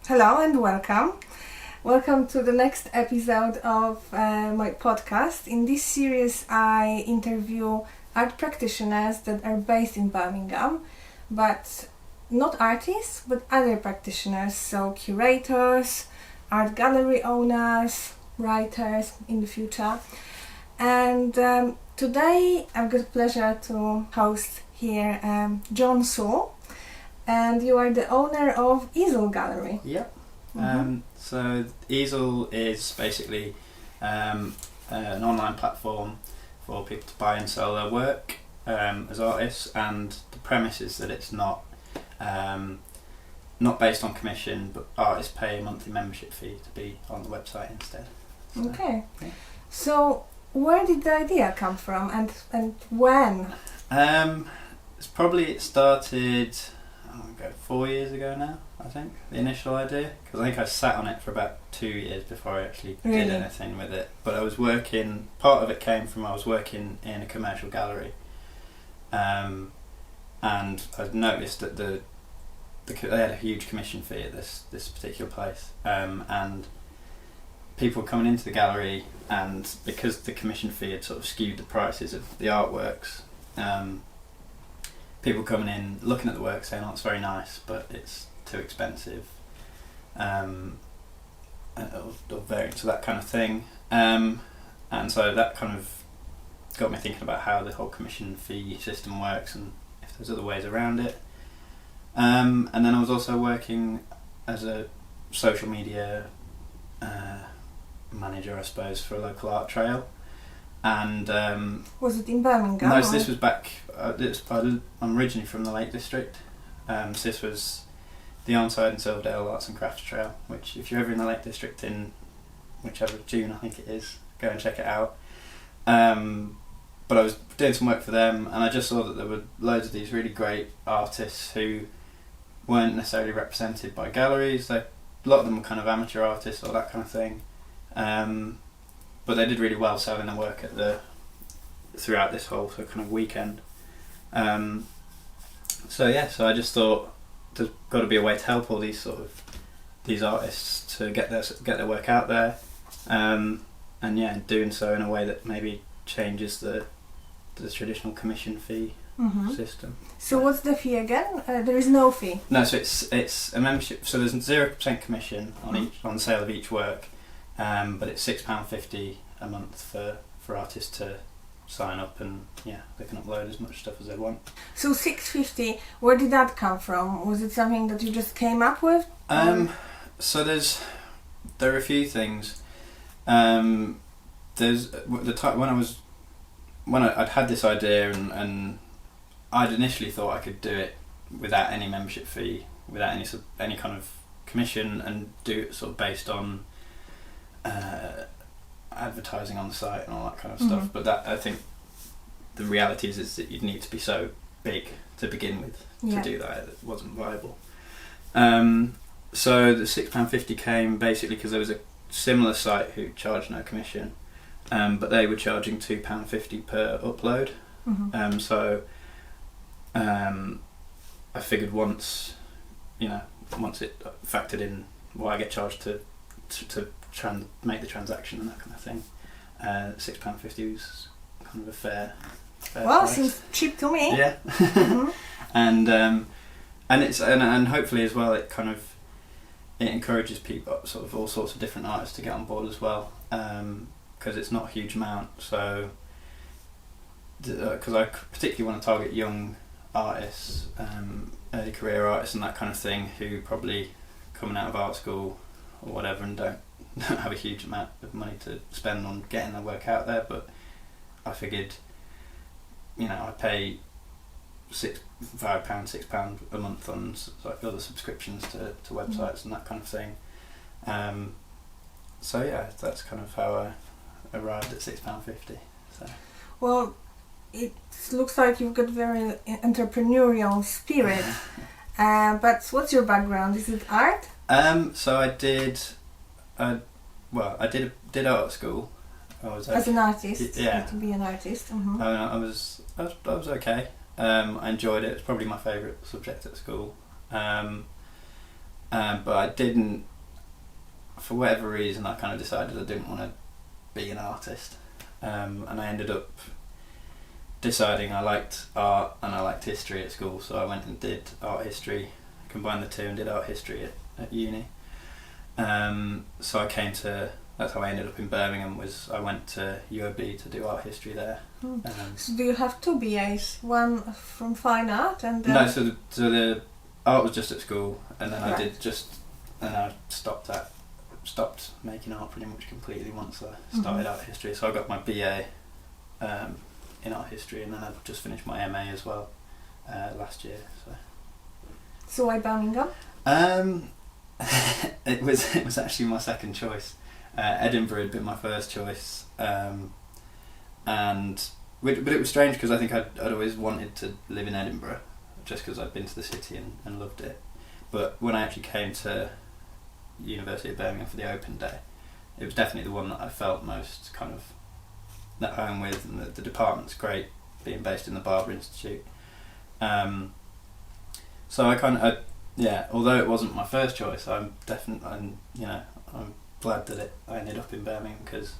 Hello and welcome. Welcome to the next episode of my podcast. In this series I interview art practitioners that are based in Birmingham, but not artists, but other practitioners, so curators, art gallery owners, writers in the future. And today I've got the pleasure to host here John Sewell, and you are the owner of Eazyl Gallery. Yep. So Eazyl is basically an online platform for people to buy and sell their work as artists, and the premise is that it's not based on commission, but artists pay a monthly membership fee to be on the website instead. So, okay. Yeah. So where did the idea come from, and when? It started 4 years ago now, I think, the initial idea, because I think I sat on it for about 2 years before I actually did anything with it. But I was working, part of it came from I was working in a commercial gallery, and I noticed that they had a huge commission fee at this particular place, and people were coming into the gallery, and because the commission fee had sort of skewed the prices of the artworks, people coming in, looking at the work, saying, "Oh, it's very nice, but it's too expensive," or variants of that kind of thing. And so that kind of got me thinking about how the whole commission fee system works and if there's other ways around it. And then I was also working as a social media manager, I suppose, for a local art trail. And was it in Birmingham? No, so this was back. I'm originally from the Lake District. So this was the Onside and Silverdale Arts and Crafts Trail, which, if you're ever in the Lake District in whichever June I think it is, go and check it out. But I was doing some work for them, and I just saw that there were loads of these really great artists who weren't necessarily represented by galleries. A lot of them were kind of amateur artists or that kind of thing. But they did really well selling their work throughout this whole kind of weekend. So I just thought there's got to be a way to help all these artists to get their work out there, and doing so in a way that maybe changes the traditional commission fee system. So what's the fee again? There is no fee. No, so it's a membership. So there's 0% commission on the sale of each work. But it's £6.50 a month for artists to sign up, and they can upload as much stuff as they want. So £6.50, where did that come from? Was it something that you just came up with? So there are a few things. There's the time when I'd had this idea, and I'd initially thought I could do it without any membership fee, without any kind of commission, and do it sort of based on advertising on the site and all that kind of stuff. But that, I think the reality is that you'd need to be so big to begin with to do that. It wasn't viable. So the £6.50 came basically because there was a similar site who charged no commission, but they were charging £2.50 per upload. I figured once it factored in what I get charged to make the transaction and that kind of thing, £6.50 was kind of a fair price. Seems cheap to me. Yeah. And hopefully as well it encourages people, sort of all sorts of different artists, to get on board as well, because it's not a huge amount. So because I particularly want to target young artists, early career artists and that kind of thing, who probably coming out of art school or whatever and don't have a huge amount of money to spend on getting their work out there. But I figured, I pay £6 a month on other subscriptions to websites and that kind of thing. That's kind of how I arrived at £6.50. So. Well, it looks like you've got very entrepreneurial spirit. But what's your background? Is it art? So I did art at school. As an artist, yeah. to be an artist. I was okay. I enjoyed it. It's probably my favourite subject at school. but I didn't, for whatever reason, I kind of decided I didn't want to be an artist, and I ended up deciding I liked art and I liked history at school, so I went and did art history, combined the two and did art history at uni. So that's how I ended up in Birmingham. Was I went to UOB to do art history there. So do you have two BAs? One from fine art and then... No, so the art was just at school, and then Right. I stopped making art pretty much completely once I started art history. So I got my BA in art history, and then I just finished my MA as well last year. So why Birmingham? It was actually my second choice. Edinburgh had been my first choice, but it was strange because I think I'd always wanted to live in Edinburgh, just because I'd been to the city and loved it. But when I actually came to University of Birmingham for the open day, it was definitely the one that I felt most kind of at home with, and the department's great, being based in the Barber Institute. So although it wasn't my first choice, I'm glad that I ended up in Birmingham, because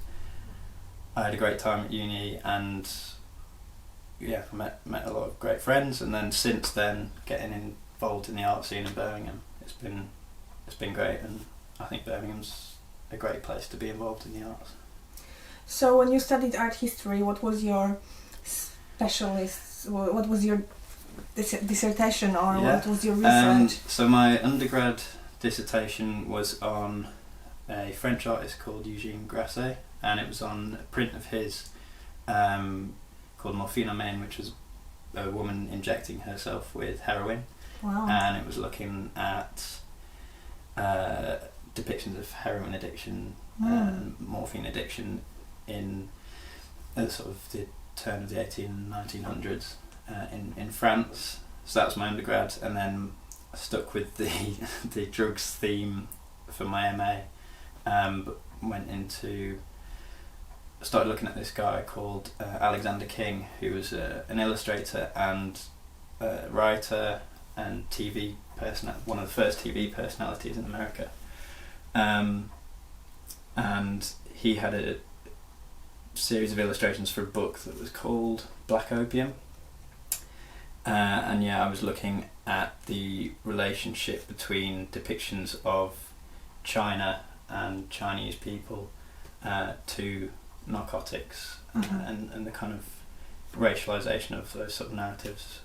I had a great time at uni, and I met a lot of great friends, and then since then getting involved in the art scene in Birmingham, it's been great, and I think Birmingham's a great place to be involved in the arts. So when you studied art history, what was your specialist? What was your dissertation, or what was your research? So my undergrad dissertation was on a French artist called Eugène Grasset, and it was on a print of his called Morphine Main, which was a woman injecting herself with heroin. Wow. And it was looking at depictions of heroin addiction and morphine addiction in sort of the turn of the 1900s in France. So that was my undergrad, and then I stuck with the drugs theme for my MA, but started looking at this guy called Alexander King, who was an illustrator and writer and one of the first TV personalities in America, and he had a series of illustrations for a book that was called Black Opium, and I was looking at the relationship between depictions of China and Chinese people to narcotics, and the kind of racialization of those sort of narratives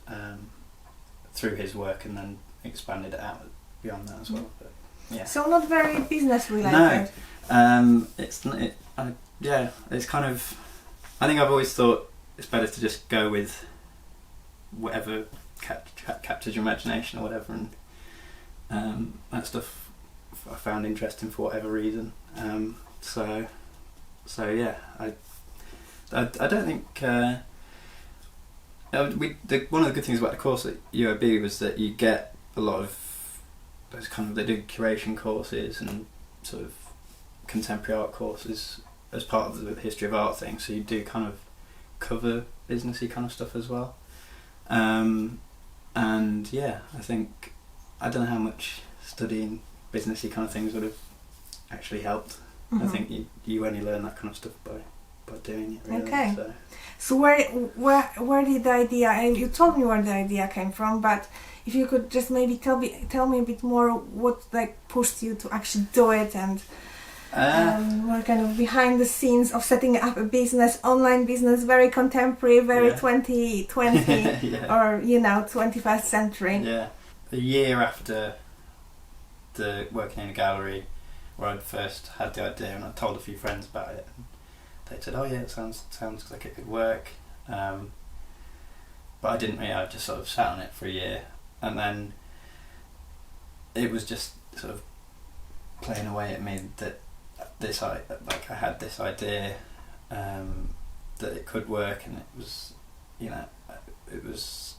through his work, and then expanded it out beyond that as well. But, yeah. So not very business related. No, it's kind of. I think I've always thought it's better to just go with whatever captures your imagination or whatever, and that stuff I found interesting for whatever reason. So yeah, I don't think one of the good things about the course at UOB was that you get a lot of those they do curation courses and sort of contemporary art courses as part of the history of art thing, so you do kind of cover businessy kind of stuff as well. And I think, I don't know how much studying businessy kind of things would have actually helped. I think you only learn that kind of stuff by doing it, really. Okay. So where did the idea, and you told me where the idea came from, but if you could just maybe tell me a bit more what pushed you to actually do it, and more kind of behind the scenes of setting up a business, online business, very contemporary, very 2020 or 21st century. Yeah. A year after the working in a gallery where I'd first had the idea, and I told a few friends about it, and they said, "Oh yeah, it sounds like it could work," but I didn't really. I just sort of sat on it for a year, and then it was just sort of playing away at me that I had this idea that it could work, and it was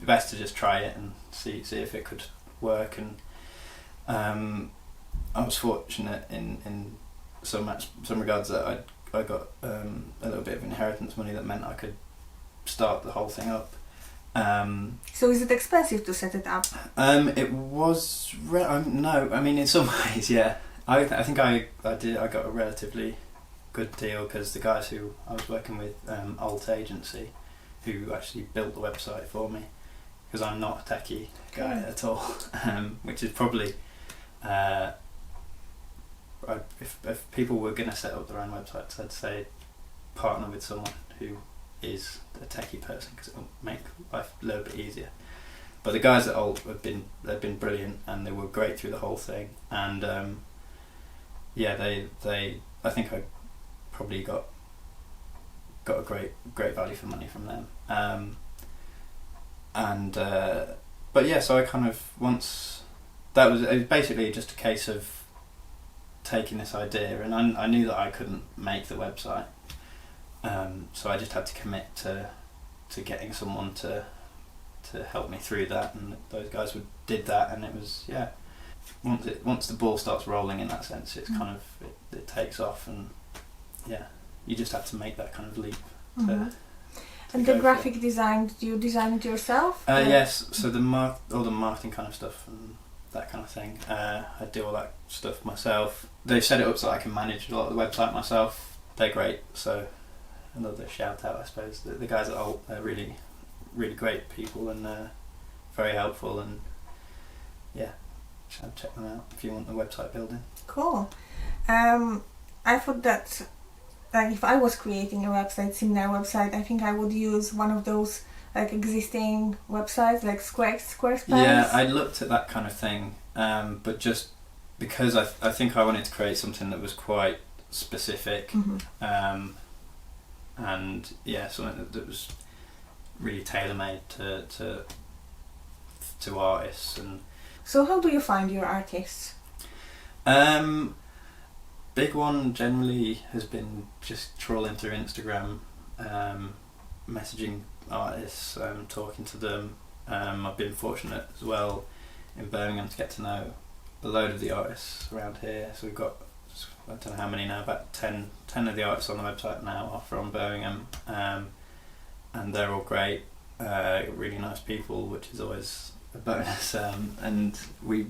best to just try it and see if it could work. And I was fortunate in some regards that I got a little bit of inheritance money that meant I could start the whole thing up, So is it expensive to set it up? It was no. I mean, in some ways, yeah. I think I got a relatively good deal because the guys who I was working with, Alt Agency, who actually built the website for me, because I'm not a techie guy at all, which is probably if people were going to set up their own websites, I'd say partner with someone who is a techie person because it'll make life a little bit easier. But the guys at Alt they've been brilliant and they were great through the whole thing. And they I think I probably got a great value for money from them. But yeah, so I kind of it was basically just a case of taking this idea, and I knew that I couldn't make the website, so I just had to commit to getting someone to help me through that, and those guys did that, and it was once the ball starts rolling in that sense, it's kind of it takes off, and you just have to make that kind of leap. And the graphic design, do you design it yourself? Yes, so all the marketing kind of stuff and that kind of thing. I do all that stuff myself. They've set it up so I can manage a lot of the website myself. They're great, so another shout out, I suppose. The guys at Alt, they're really, really great people and very helpful, and check them out if you want the website building. Cool. I thought that if I was creating a website, similar website, I think I would use one of those like existing websites like Squarespace. Yeah, I looked at that kind of thing, but just because I think I wanted to create something that was quite specific, and something that was really tailor-made to artists. And so how do you find your artists? Big one generally has been just trawling through Instagram, messaging artists, talking to them. I've been fortunate as well in Birmingham to get to know a load of the artists around here. So we've got, I don't know how many now, about 10 of the artists on the website now are from Birmingham, and they're all great, really nice people, which is always a bonus. And we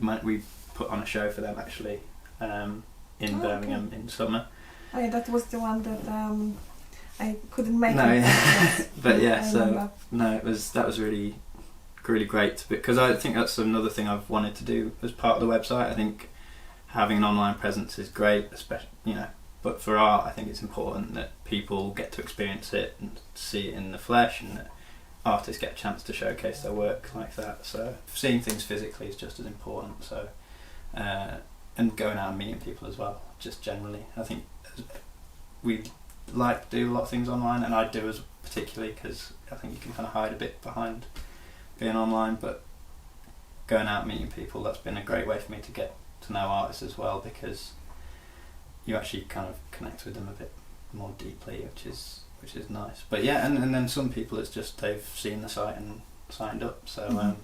put on a show for them actually in Birmingham in summer. Oh yeah, that was the one that I couldn't make. No, it. But yeah, that was really, really great, because I think that's another thing I've wanted to do as part of the website. I think having an online presence is great, especially but for art, I think it's important that people get to experience it and see it in the flesh, and that artists get a chance to showcase their work like that. So seeing things physically is just as important. So and going out and meeting people as well, just generally. I think we like to do a lot of things online, and I do as particularly because I think you can kind of hide a bit behind being online, but going out and meeting people, that's been a great way for me to get to know artists as well, because you actually kind of connect with them a bit more deeply, which is nice. But yeah, and then some people, it's just they've seen the site and signed up, so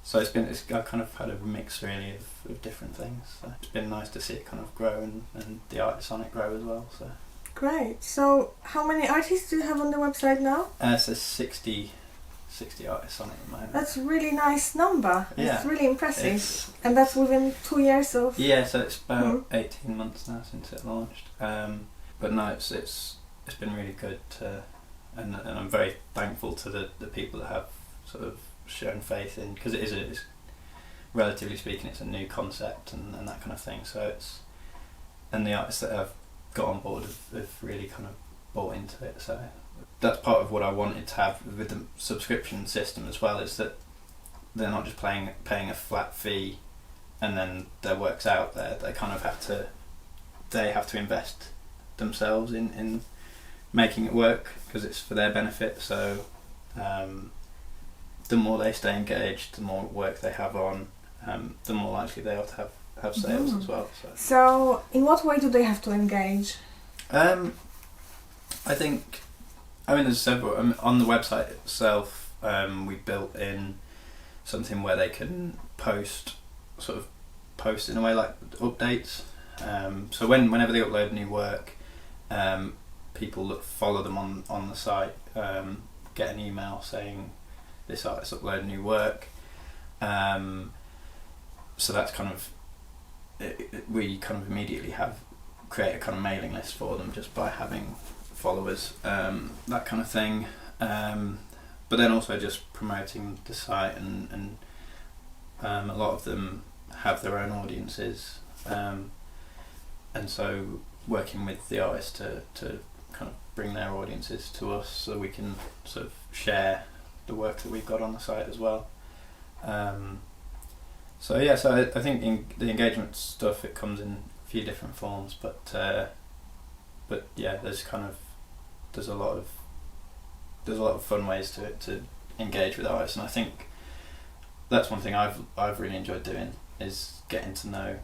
so I've kind of had a mix really of different things. So it's been nice to see it kind of grow, and the artists on it grow as well. So great. So how many artists do you have on the website now? So 60 artists on it at the moment. That's a really nice number. Yeah. It's really impressive. And that's within 2 years of... Yeah, so it's about 18 months now since it launched. But no, it's been really good and I'm very thankful to the people that have sort of shown faith in, because it's relatively speaking, it's a new concept and that kind of thing. So and the artists that have got on board have really kind of bought into it. So that's part of what I wanted to have with the subscription system as well, is that they're not just paying a flat fee and then their work's out there. They kind of have to invest themselves in making it work, because it's for their benefit. So the more they stay engaged, the more work they have on, the more likely they are to have sales as well. So in what way do they have to engage? I think, there's several. On the website itself, we built in something where they can post in a way like updates. So whenever they upload new work, people that follow them on the site get an email saying this artist upload new work. So that's kind of we kind of immediately create a kind of mailing list for them just by having followers, that kind of thing. But then also just promoting the site, and a lot of them have their own audiences, and so working with the artists to kind of bring their audiences to us so we can sort of share the work that we've got on the site as well. So I think the engagement stuff, it comes in a few different forms, but yeah, there's a lot of fun ways to engage with artists, and I think that's one thing I've really enjoyed doing, is getting to know,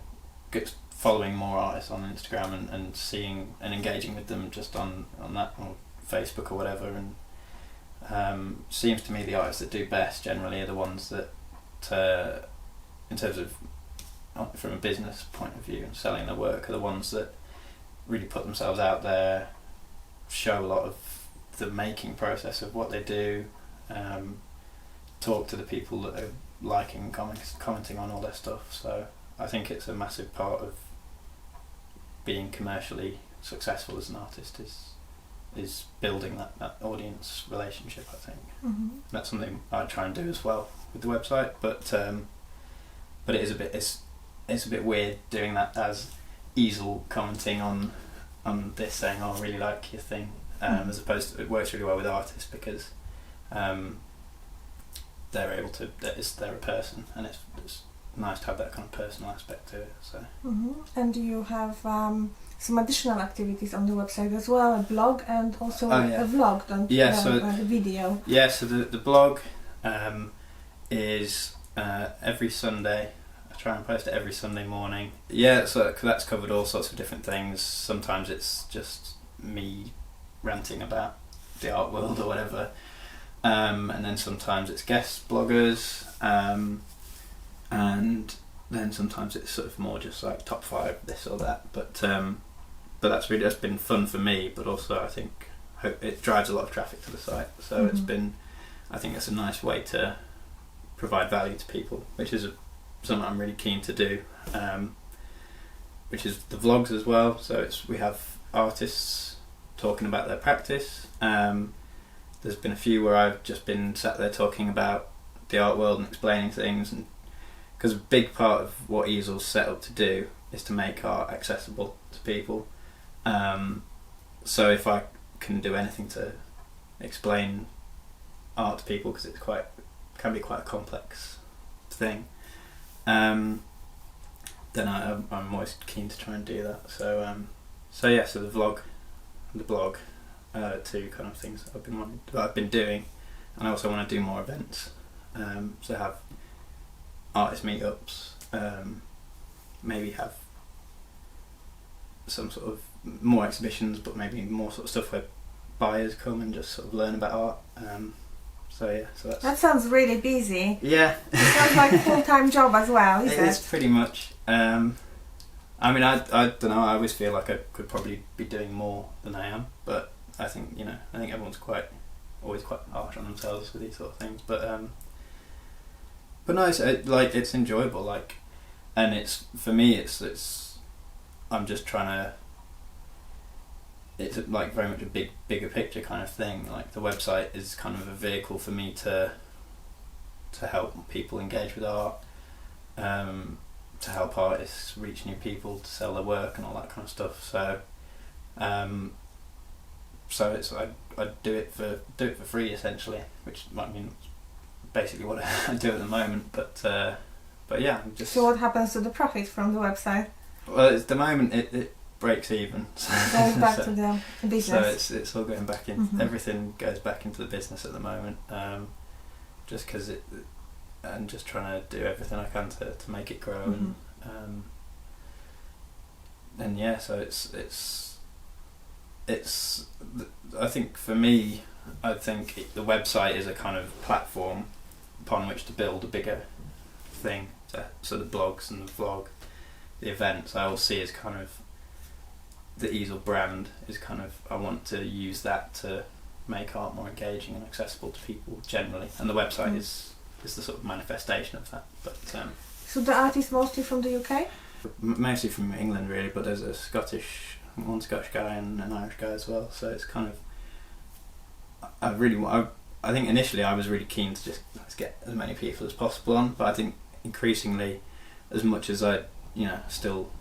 following more artists on Instagram and seeing and engaging with them just on that, or Facebook or whatever. And seems to me the artists that do best generally are the ones that, in terms of from a business point of view and selling their work, are the ones that really put themselves out there, show a lot of the making process of what they do, talk to the people that are liking, commenting on all their stuff. So I think it's a massive part of being commercially successful as an artist is building that audience relationship, I think. Mm-hmm. That's something I try and do as well with the website, but it is it's a bit weird doing that as Eazyl commenting on this, saying, "Oh, I really like your thing," as opposed to, it works really well with artists because they're able to, they're a person, and it's nice to have that kind of personal aspect to it. So. Mm-hmm. And you have some additional activities on the website as well, a blog and also a vlog, don't you? So the video. Yeah, so the blog is every Sunday. I try and post it every Sunday morning. Yeah, so that's covered all sorts of different things. Sometimes it's just me ranting about the art world or whatever, and then sometimes it's guest bloggers, and then sometimes it's sort of more just like top 5 this or that. But that's been fun for me, but also I think it drives a lot of traffic to the site. So I think it's a nice way to provide value to people, which is something I'm really keen to do, which is the vlogs as well. So we have artists talking about their practice. There's been a few where I've just been sat there talking about the art world and explaining things, and because a big part of what Eazyl's set up to do is to make art accessible to people. So if I can do anything to explain art to people, because it can be quite a complex thing, then I'm always keen to try and do that. So the vlog, the blog, 2 kind of things that I've been doing, and I also want to do more events. So have artist meetups, maybe have some sort of more exhibitions, but maybe more sort of stuff where buyers come and just sort of learn about art. So that's... That sounds really busy. Yeah. It sounds like a full-time job as well, is it? It is pretty much. I mean, I don't know, I always feel like I could probably be doing more than I am, but I think everyone's always quite harsh on themselves with these sort of things, but no, it's enjoyable, and it's, for me, it's I'm just trying to, it's like very much a bigger picture kind of thing. Like the website is kind of a vehicle for me to help people engage with art, to help artists reach new people, to sell their work and all that kind of stuff. So it's I do it for free essentially, which I mean basically what I do at the moment. But yeah, just. So what happens to the profit from the website? Well, at the moment it breaks even. Goes back to the business. So it's all going back in. Mm-hmm. Everything goes back into the business at the moment. Just because and just trying to do everything I can to make it grow. Mm-hmm. And yeah, so it's I think for me, I think the website is a kind of platform upon which to build a bigger thing. So the blogs and the vlog, the events, I all see as kind of the Eazyl brand is kind of, I want to use that to make art more engaging and accessible to people generally, and the website is the sort of manifestation of that. But so the art is mostly from the UK? Mostly from England really, but there's one Scottish guy and an Irish guy as well, so it's kind of, I think initially I was really keen to just let's get as many people as possible on, but I think increasingly, as much as I still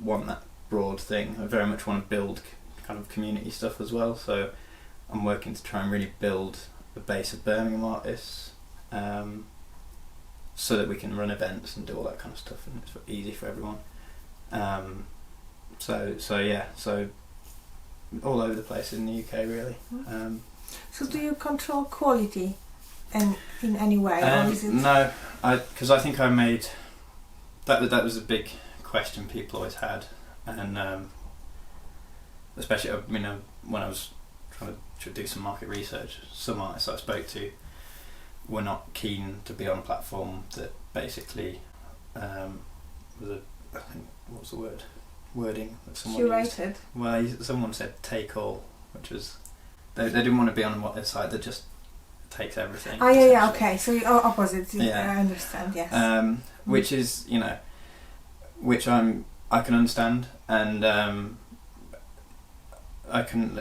want that broad thing, I very much want to build kind of community stuff as well, so I'm working to try and really build a base of Birmingham artists, so that we can run events and do all that kind of stuff, and it's easy for everyone. So all over the place in the UK really. So do you control quality in any way, or is it? No, because I think I made that was a big question people always had, and especially when I was trying to do some market research, some artists I spoke to were not keen to be on a platform that basically was I think, what was the wording that someone curated used? Well, someone said take all, which was they didn't want to be on a site that just takes everything. Yeah, okay, so you're opposite. Yeah. I understand. Yes. Which is which I can understand, and I can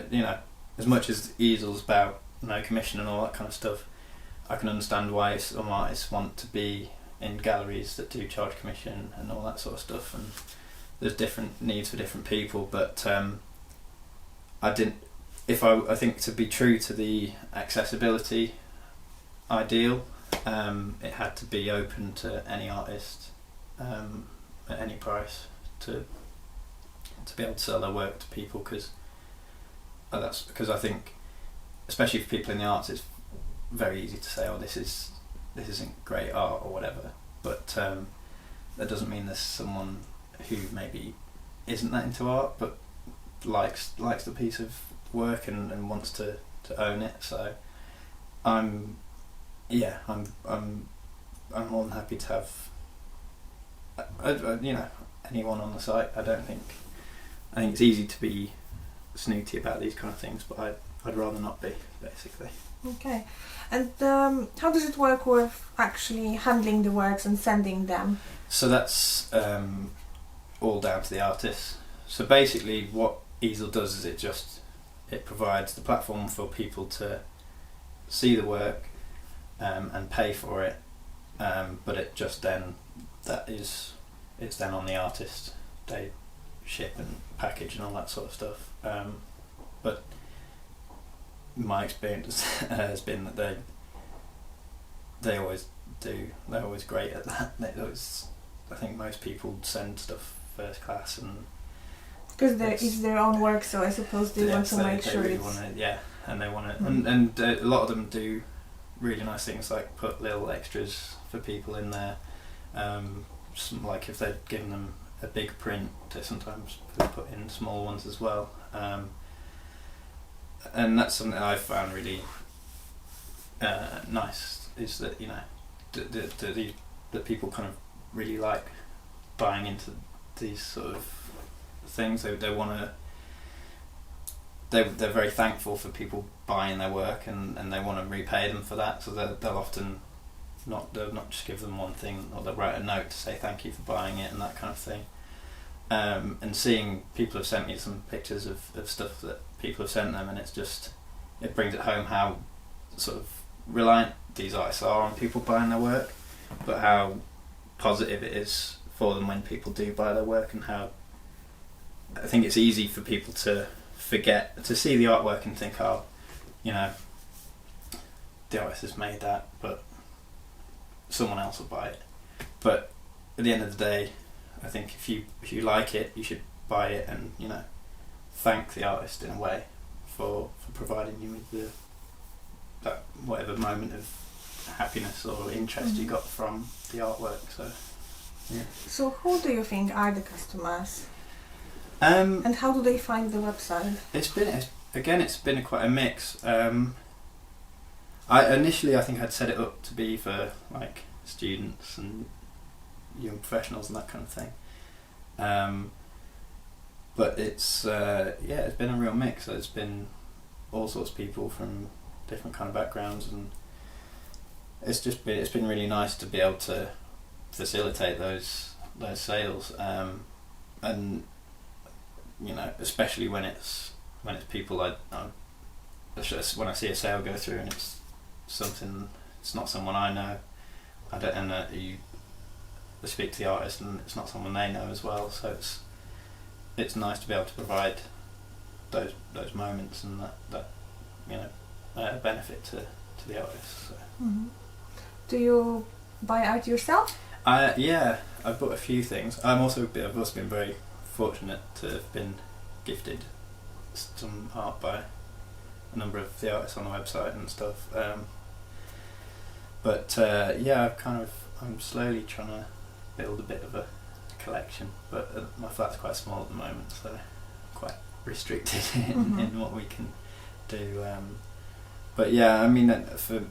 as much as Eazyl's about no commission and all that kind of stuff, I can understand why some artists want to be in galleries that do charge commission and all that sort of stuff, and there's different needs for different people, but I think to be true to the accessibility ideal, it had to be open to any artist at any price to be able to sell their work to people, because I think, especially for people in the arts, it's very easy to say, oh, this isn't great art or whatever, but that doesn't mean there's someone who maybe isn't that into art but likes the piece of work and wants to own it. So I'm more than happy to have anyone on the site. I think it's easy to be snooty about these kind of things, but I'd rather not be, basically. Okay, and how does it work with actually handling the works and sending them? So that's all down to the artists. So basically what Eazyl does is it provides the platform for people to see the work and pay for it, but it just then it's then on the artist. They ship and package and all that sort of stuff, but my experience has been that they always do. They're always great at that. I think most people send stuff first class, and because it's their own work, so I suppose they want to make sure really it's... and they want it, and a lot of them do really nice things like put little extras for people in there. Like if they're giving them a big print, they sometimes put in small ones as well. And that's something I found really nice, is that that people kind of really like buying into these sort of things. They want to. They're very thankful for people buying their work, and they want to repay them for that. So they'll often they'll not just give them one thing, or they'll write a note to say thank you for buying it and that kind of thing. And seeing people have sent me some pictures of stuff that people have sent them, and it brings it home how sort of reliant these artists are on people buying their work, but how positive it is for them when people do buy their work, and how I think it's easy for people to forget to see the artwork and think, oh, the artist has made that, but someone else will buy it. But at the end of the day, I think if you like it, you should buy it, and thank the artist in a way for providing you with that whatever moment of happiness or interest you got from the artwork. So yeah. So who do you think are the customers? And how do they find the website? It's been quite a mix. I initially think I'd set it up to be for like students and young professionals and that kind of thing. But it's been a real mix. So it's been all sorts of people from different kind of backgrounds, and it's been really nice to be able to facilitate those sales, and especially when it's people when I see a sale go through and it's not someone I know, you speak to the artist and it's not someone they know as well, so it's nice to be able to provide those moments and that benefit to the artist. So. Mm-hmm. Do you buy art yourself? Yeah, I've bought a few things. I've also been very fortunate to have been gifted some art by a number of the artists on the website and stuff. I'm slowly trying to build a bit of a collection, but my flat's quite small at the moment, so I'm quite restricted in what we can do. But yeah, I mean, for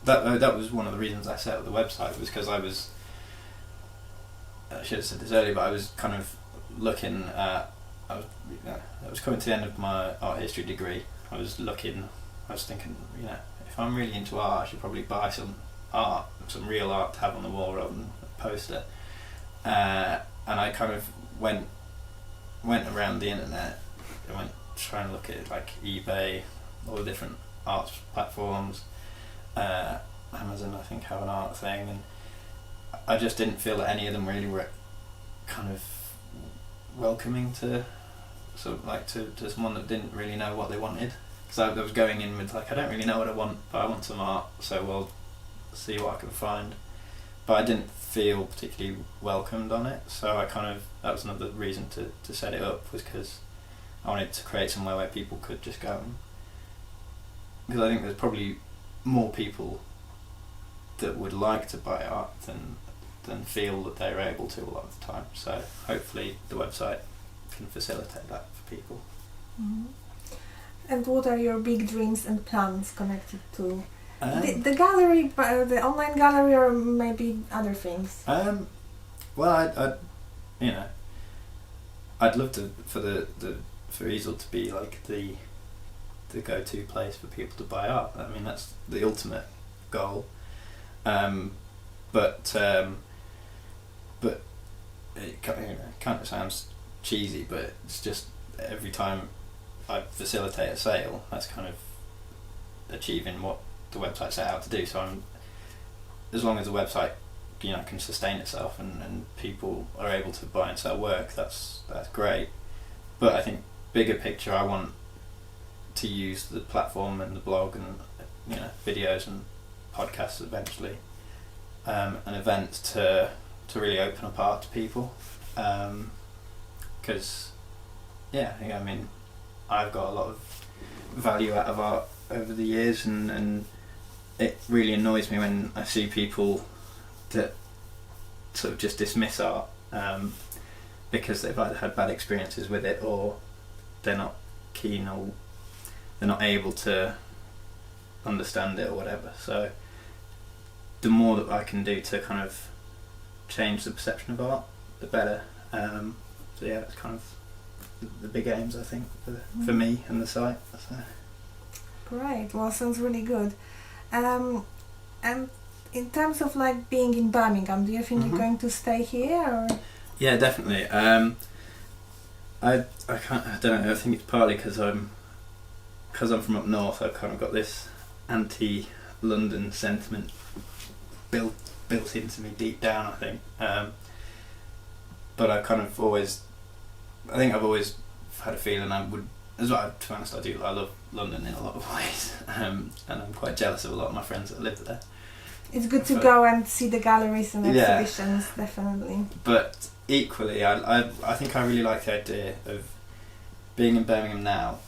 that was one of the reasons I set up the website, was because I should have said this earlier, but I was kind of looking at, I was coming to the end of my art history degree. I was thinking, if I'm really into art, I should probably buy some real art to have on the wall rather than a poster. And I kind of went around the internet and went trying to look at like eBay, all the different art platforms, Amazon I think have an art thing, and I just didn't feel that any of them really were kind of welcoming to someone that didn't really know what they wanted. Because I was going in with like, I don't really know what I want, but I want some art, so we'll see what I can find. But I didn't feel particularly welcomed on it, so that was another reason to set it up, was because I wanted to create somewhere where people could just go. Because I think there's probably more people that would like to buy art than feel that they're able to a lot of the time. So hopefully the website can facilitate that for people. Mm-hmm. And what are your big dreams and plans connected to the gallery, the online gallery, or maybe other things? Well, I'd love for Eazyl to be like the go-to place for people to buy art. I mean, that's the ultimate goal. But it kind of sounds cheesy, but it's just every time I facilitate a sale, that's kind of achieving what the website set out to do. So as long as the website can sustain itself and people are able to buy and sell work, that's great. But I think bigger picture, I want to use the platform and the blog and videos and podcasts eventually, and events to really open up art to people, because I've got a lot of value out of art over the years, and it really annoys me when I see people that sort of just dismiss art because they've either had bad experiences with it, or they're not keen, or they're not able to understand it or whatever. So the more that I can do to kind of change the perception of art, the better. So yeah, it's kind of the big aims, I think, for me and the site. So. Great. Well, sounds really good. And in terms of like being in Birmingham, do you think you're going to stay here? Or? Yeah, definitely. I don't know. I think it's partly because I'm from up north. I've kind of got this anti-London sentiment built into me deep down, I think. But I've always had a feeling I would, as well. To be honest, I love London in a lot of ways, and I'm quite jealous of a lot of my friends that live there. It's good to go and see the galleries and exhibitions, definitely. But equally, I think I really like the idea of being in Birmingham now,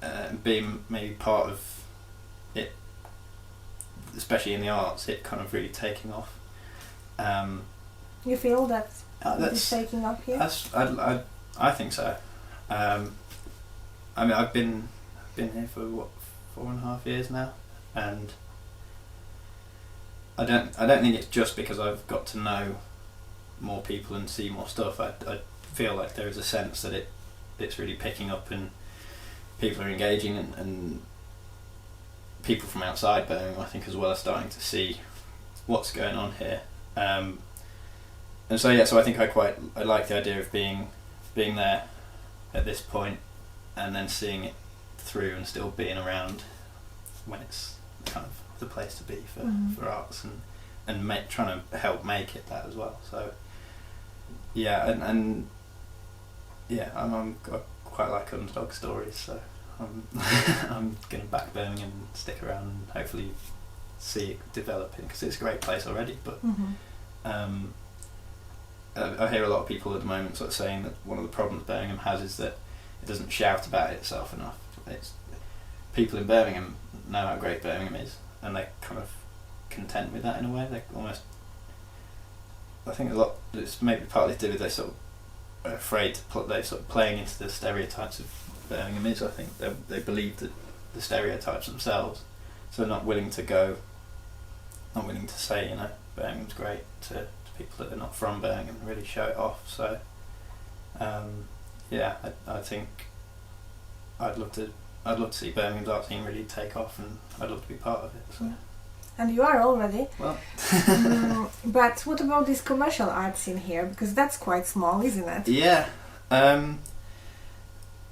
and being maybe part of it, especially in the arts, it kind of really taking off. You feel that's taking up here? I think so. I've been here for 4.5 years now, and I don't think it's just because I've got to know more people and see more stuff. I feel like there is a sense that it's really picking up, and people are engaging, and people from outside Birmingham, I think, as well, are starting to see what's going on here. And so I think I like the idea of being there at this point, and then seeing it through and still being around when it's kind of the place to be for arts, and trying to help make it that as well. So I'm I quite like underdog stories, so I'm going to back Birmingham and stick around and hopefully see it developing, because it's a great place already. But I hear a lot of people at the moment sort of saying that one of the problems Birmingham has is that it doesn't shout about itself enough. People in Birmingham know how great Birmingham is, and they're kind of content with that in a way. They're almost, I think a lot, it's maybe partly to do with they sort of are afraid they're sort of playing into the stereotypes of Birmingham is. I think they believe that the stereotypes themselves, so they're not willing to say, Birmingham's great to people that are not from Birmingham, and really show it off. So I think I'd love to see Birmingham's art scene really take off, and I'd love to be part of it. So. And you are already. Well. But what about this commercial art scene here? Because that's quite small, isn't it? Yeah.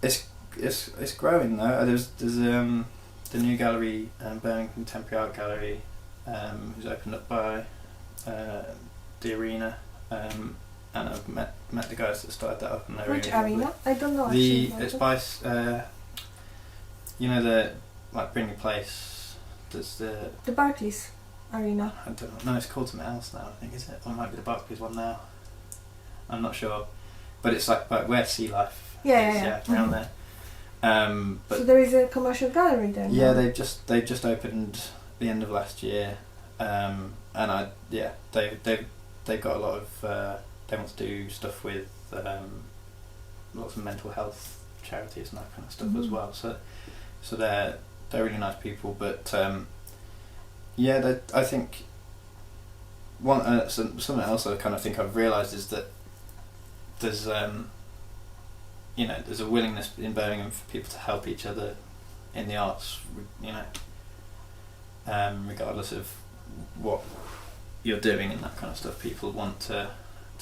It's growing though. There's the new gallery, Birmingham Contemporary Art Gallery, who's opened up by the Arena, and I've met the guys that started that up, and they're Which really Arena? I don't know. It's by the Brindley Place. There's the Barclays Arena. I don't know. No, it's called something else now, I think, is it? Or it might be the Barclays one now. I'm not sure, but it's like where Sea Life is, around there. But so there is a commercial gallery there. Yeah, now? they've just opened the end of last year, and they've got a lot of they want to do stuff with lots of mental health charities and that kind of stuff as well. So they're really nice people, but I think something else I kind of think I've realised is that there's there's a willingness in Birmingham for people to help each other in the arts, regardless of what you're doing and that kind of stuff. People want to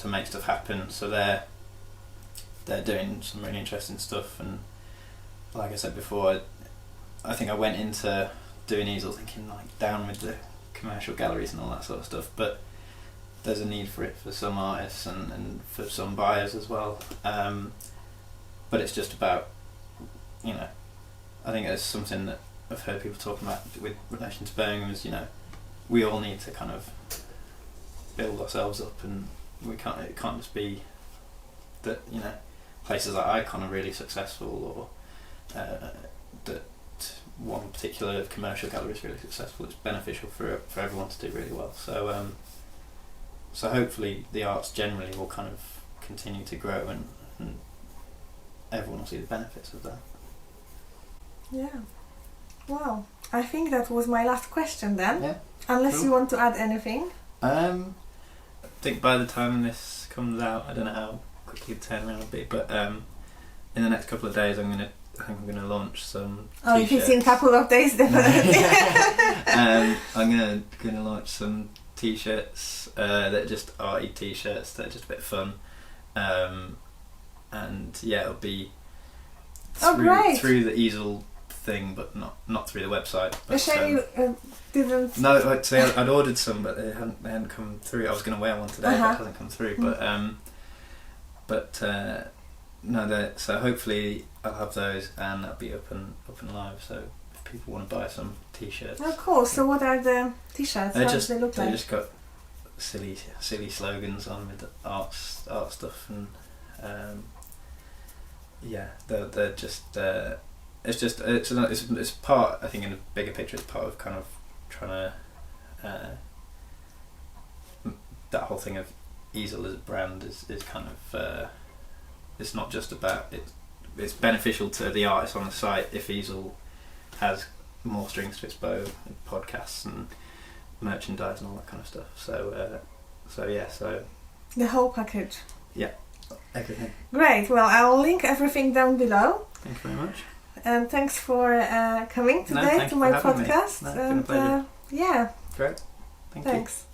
make stuff happen, so they're doing some really interesting stuff. And like I said before, I think I went into doing Eazyl thinking down with the commercial galleries and all that sort of stuff, but there's a need for it for some artists and for some buyers as well. But it's just about, I think it's something that I've heard people talking about with relation to Birmingham is, we all need to kind of build ourselves up, and it can't just be that, places like Icon are really successful, or that one particular commercial gallery is really successful. It's beneficial for everyone to do really well. So hopefully the arts generally will kind of continue to grow, and everyone will see the benefits of that. Yeah. Wow. I think that was my last question then. Yeah. Unless you want to add anything. I think by the time this comes out, I don't know how quickly the turnaround will be, but in the next couple of days I think I'm going to launch some t-shirts. If it's in a couple of days, definitely. I'm going to launch some t-shirts that are just arty t-shirts that are just a bit of fun. And it'll be through the Eazyl thing, but not through the website. But, you didn't. No, I'd ordered some, but they hadn't come through. I was going to wear one today, but it hasn't come through. So hopefully I'll have those, and that'll be up and live. So if people want to buy some t-shirts. Oh, cool. So what are the t-shirts? What do they look like? They just got silly slogans on with the art stuff, and they're just. It's part, I think, in a bigger picture. It's part of kind of trying to that whole thing of Eazyl as a brand is kind of it's not just about it. It's beneficial to the artists on the site if Eazyl has more strings to its bow, and podcasts and merchandise and all that kind of stuff. So the whole package. Yeah, everything. Great. Well, I'll link everything down below. Thank you very much. and thanks for coming today thank to you my for having me. podcast. No, it's been a pleasure. Yeah, Great. Thank you. thanks.